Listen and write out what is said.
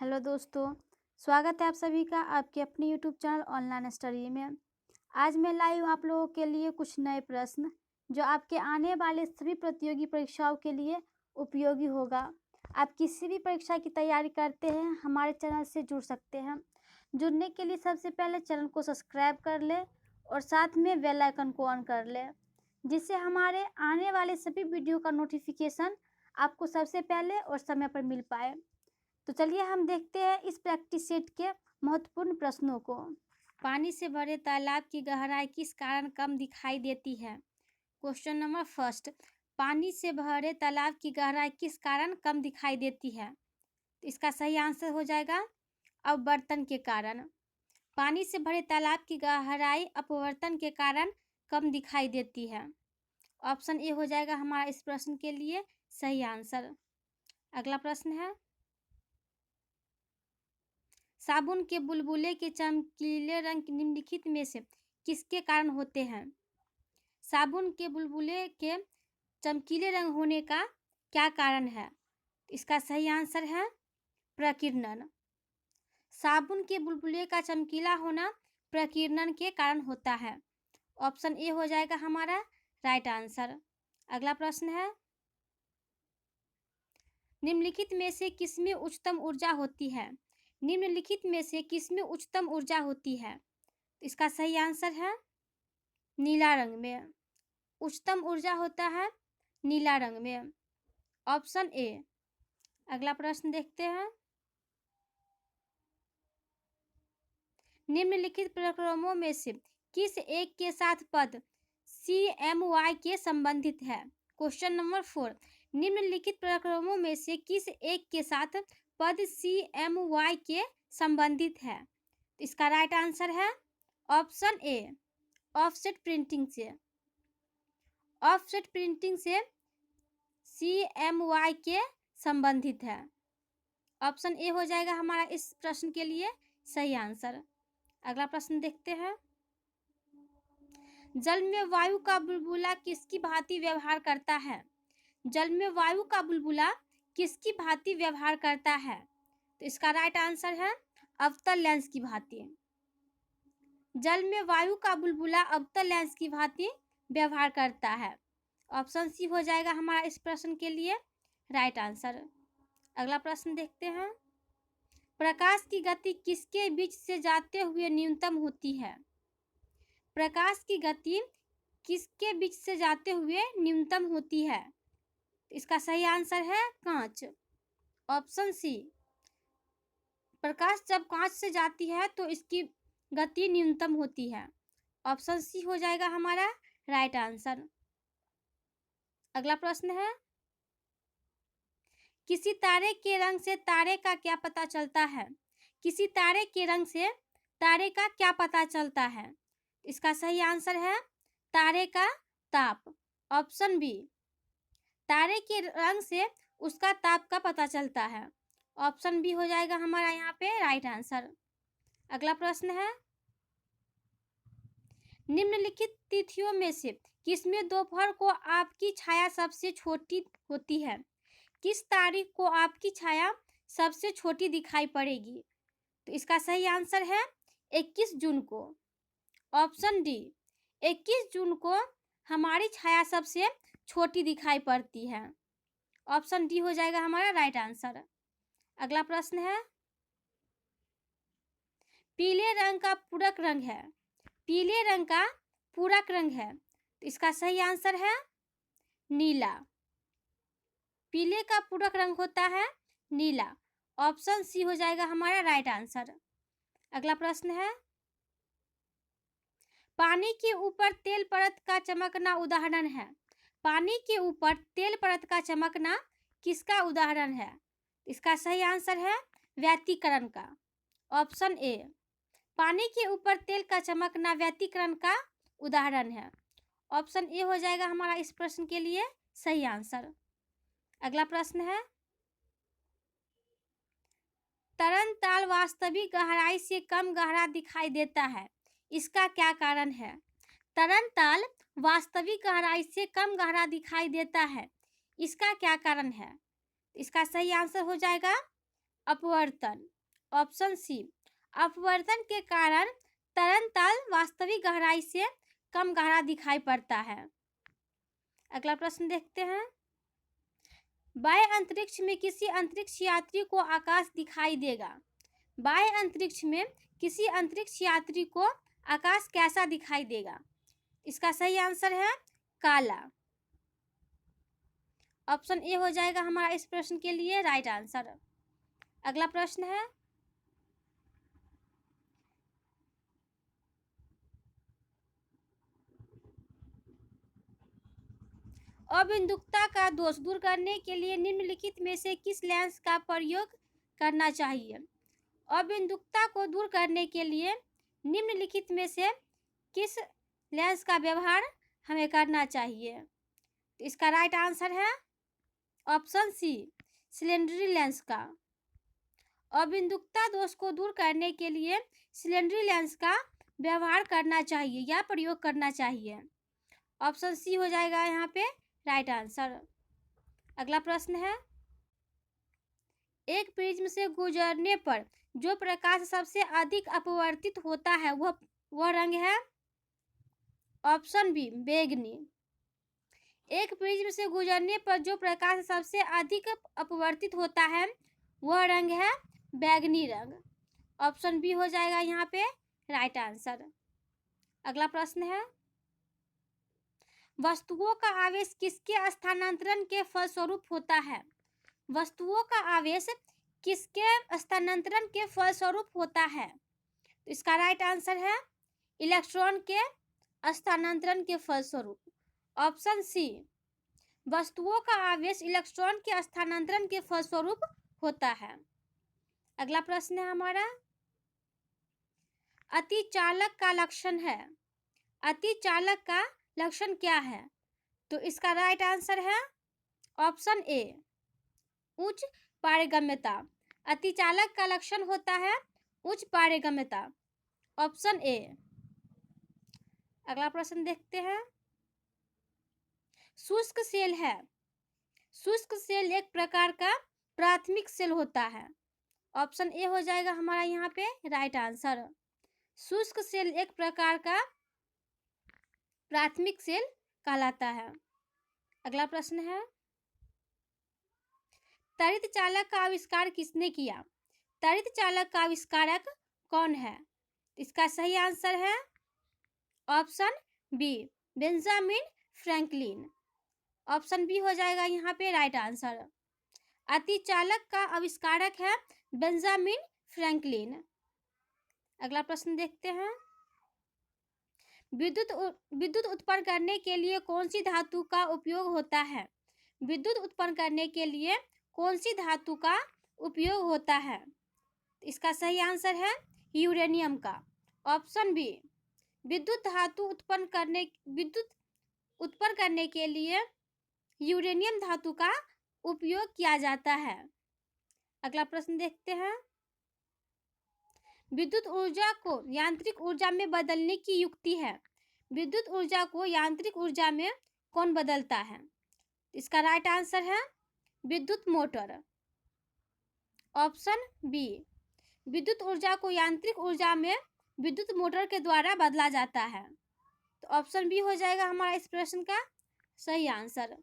Hello दोस्तों, स्वागत है आप सभी का आपके अपने यूट्यूब चैनल ऑनलाइन स्टडी में। आज मैं लाई हूँ आप लोगों के लिए कुछ नए प्रश्न जो आपके आने वाले सभी प्रतियोगी परीक्षाओं के लिए उपयोगी होगा। आप किसी भी परीक्षा की तैयारी करते हैं हमारे चैनल से जुड़ सकते हैं। जुड़ने के लिए सबसे पहले चैनल को सब्सक्राइब कर ले और साथ में बेल आइकन को ऑन कर ले, जिससे हमारे आने वाले सभी वीडियो का नोटिफिकेशन आपको सबसे पहले और समय पर मिल पाए। तो चलिए हम देखते हैं इस प्रैक्टिस सेट के महत्वपूर्ण प्रश्नों को। पानी से भरे तालाब की गहराई किस कारण कम दिखाई देती है? क्वेश्चन नंबर फर्स्ट, पानी से भरे तालाब की गहराई किस कारण कम दिखाई देती है? तो इसका सही आंसर हो जाएगा अपवर्तन के कारण। पानी से भरे तालाब की गहराई अपवर्तन के कारण कम दिखाई देती है। ऑप्शन ए हो जाएगा हमारा इस प्रश्न के लिए सही आंसर। अगला प्रश्न है, साबुन के बुलबुले के चमकीले रंग निम्नलिखित में से किसके कारण होते हैं? साबुन के बुलबुले के चमकीले रंग होने का क्या कारण है? इसका सही आंसर है प्रकीर्णन। साबुन के बुलबुले का चमकीला होना प्रकीर्णन के कारण होता है। ऑप्शन ए हो जाएगा हमारा राइट आंसर। अगला प्रश्न है, निम्नलिखित में से किसमें उच्चतम ऊर्जा होती है? निम्नलिखित में से किसमें उच्चतम ऊर्जा होती है? इसका सही आंसर है नीला रंग में। उच्चतम ऊर्जा होता है नीला रंग में। Option A. अगला प्रश्न देखते हैं, निम्नलिखित प्रक्रमों में से किस एक के साथ पद CMY के संबंधित है? क्वेश्चन नंबर 4, निम्नलिखित प्रक्रमों में से किस एक के साथ पद CMY के संबंधित है? इसका राइट आंसर है ऑप्शन ए, ऑफसेट प्रिंटिंग से। ऑफसेट प्रिंटिंग से CMY के संबंधित है। ऑप्शन ए हो जाएगा हमारा इस प्रश्न के लिए सही आंसर। अगला प्रश्न देखते हैं, जल में वायु का बुलबुला किसकी भांति व्यवहार करता है? जल में वायु का बुलबुला किसकी भांति व्यवहार करता है? तो इसका राइट आंसर है अवतल लेंस की भांति। जल में वायु का बुलबुला अवतल लेंस की भांति व्यवहार करता है। ऑप्शन सी हो जाएगा हमारा इस प्रश्न के लिए राइट आंसर। अगला प्रश्न देखते हैं, प्रकाश की गति किसके बीच से जाते हुए न्यूनतम होती है? प्रकाश की गति किसके बीच से जाते हुए न्यूनतम होती है? इसका सही आंसर है कांच। Option C. प्रकाश जब कांच से जाती है तो इसकी गति न्यूनतम होती है। ऑप्शन सी हो जाएगा हमारा राइट आंसर। अगला प्रश्न है, किसी तारे के रंग से तारे का क्या पता चलता है? किसी तारे के रंग से तारे का क्या पता चलता है? इसका सही आंसर है तारे का ताप। Option B. तारे के रंग से उसका ताप का पता चलता है। ऑप्शन बी हो जाएगा हमारा यहाँ पे राइट आंसर। अगला प्रश्न है, निम्नलिखित तिथियों में से किसमें दोपहर को आपकी छाया सबसे छोटी होती है? किस तारीख को आपकी छाया सबसे छोटी दिखाई पड़ेगी? तो इसका सही आंसर है 21 जून को। ऑप्शन डी, 21 जून को हमारी छाया सबसे छोटी दिखाई पड़ती है। ऑप्शन डी हो जाएगा हमारा राइट आंसर। अगला प्रश्न है, पीले रंग का पूरक रंग है। पीले रंग का पूरक रंग है तो इसका सही आंसर है नीला। पीले का पूरक रंग होता है नीला। ऑप्शन सी हो जाएगा हमारा राइट आंसर। अगला प्रश्न है, पानी के ऊपर तेल परत का चमकना उदाहरण है। पानी के ऊपर तेल परत का चमकना किसका उदाहरण है? इसका सही आंसर है व्यतिकरण का। Option A. पानी के ऊपर तेल का चमकना व्यतिकरण का उदाहरण है। ऑप्शन ए हो जाएगा हमारा इस प्रश्न के लिए सही आंसर। अगला प्रश्न है, तरन ताल वास्तविक गहराई से कम गहरा दिखाई देता है। इसका क्या कारण है? तरन ताल वास्तविक गहराई से कम गहरा दिखाई देता है। इसका क्या कारण है? इसका सही आंसर हो जाएगा अपवर्तन। ऑप्शन सी, अपवर्तन के कारण तरंगताल वास्तविक गहराई से कम गहरा दिखाई पड़ता है। अगला प्रश्न देखते हैं। बाह्य अंतरिक्ष में किसी अंतरिक्ष यात्री को आकाश दिखाई देगा। बाह्य अंतरिक्ष में किसी अंतरिक्ष यात्री को आकाश कैसा दिखाई देगा? इसका सही आंसर है काला। ऑप्शन ए हो जाएगा हमारा इस प्रश्न के लिए राइट आंसर। अगला प्रश्न है, अबिंदुकता का दोष दूर करने के लिए निम्नलिखित में से किस लेंस का प्रयोग करना चाहिए? अबिंदुकता को दूर करने के लिए निम्नलिखित में से किस लेंस का व्यवहार हमें करना चाहिए? इसका राइट आंसर है ऑप्शन सी, सिलेंडरी लेंस का। अबिंदुकता दोष को दूर करने के लिए सिलेंडरी लेंस का व्यवहार करना चाहिए या प्रयोग करना चाहिए। ऑप्शन सी हो जाएगा यहाँ पे राइट आंसर। अगला प्रश्न है, एक प्रिज्म से गुजरने पर जो प्रकाश सबसे अधिक अपवर्तित होता है वह रंग है? ऑप्शन बी, बैंगनी। एक प्रिज्म से गुजरने पर जो प्रकाश सबसे अधिक अपवर्तित होता है वह रंग है बैंगनी रंग। ऑप्शन बी हो जाएगा यहाँ पे राइट आंसर। अगला प्रश्न है, वस्तुओं का आवेश किसके स्थानांतरण के फलस्वरूप होता है? वस्तुओं का आवेश किसके स्थानांतरण के फलस्वरूप होता है? तो इसका राइट आंसर है इलेक्ट्रॉन के स्थानांतरण के फलस्वरूप। ऑप्शन सी, वस्तुओं का आवेश इलेक्ट्रॉन के स्थानांतरण के फलस्वरूप होता है। अगला प्रश्न है हमारा, अतिचालक का लक्षण है। अतिचालक का लक्षण क्या है? तो इसका राइट आंसर है ऑप्शन ए, उच्च पारगम्यता। अतिचालक का लक्षण होता है उच्च पारगम्यता। Option A. अगला प्रश्न देखते हैं, शुष्क सेल है। शुष्क सेल एक प्रकार का प्राथमिक सेल होता है। ऑप्शन ए हो जाएगा हमारा यहाँ पे राइट आंसर। शुष्क सेल एक प्रकार का प्राथमिक सेल कहलाता है। अगला प्रश्न है, त्वरित चालक का आविष्कार किसने किया? त्वरित चालक का आविष्कारक कौन है? इसका सही आंसर है option B, Benjamin Franklin. Option B हो जाएगा यहाँ पे राइट आंसर। अतिचालक का आविष्कारक है बेंजामिन फ्रैंकलिन। अगला प्रश्न देखते हैं, विद्युत उत्पन्न करने के लिए कौन सी धातु का उपयोग होता है? विद्युत उत्पन्न करने के लिए कौन सी धातु का उपयोग होता है? इसका सही आंसर है यूरेनियम का। ऑप्शन बी, विद्युत उत्पन्न करने के लिए यूरेनियम धातु का उपयोग किया जाता है। अगला प्रश्न देखते हैं, विद्युत ऊर्जा को यांत्रिक ऊर्जा में बदलने की युक्ति है। विद्युत ऊर्जा को यांत्रिक ऊर्जा में कौन बदलता है? इसका राइट आंसर है विद्युत मोटर। ऑप्शन बी, विद्युत ऊर्जा को यांत्रिक ऊर्जा में विद्युत मोटर के द्वारा बदला जाता है। तो ऑप्शन बी हो जाएगा हमारा इस प्रश्न का सही आंसर।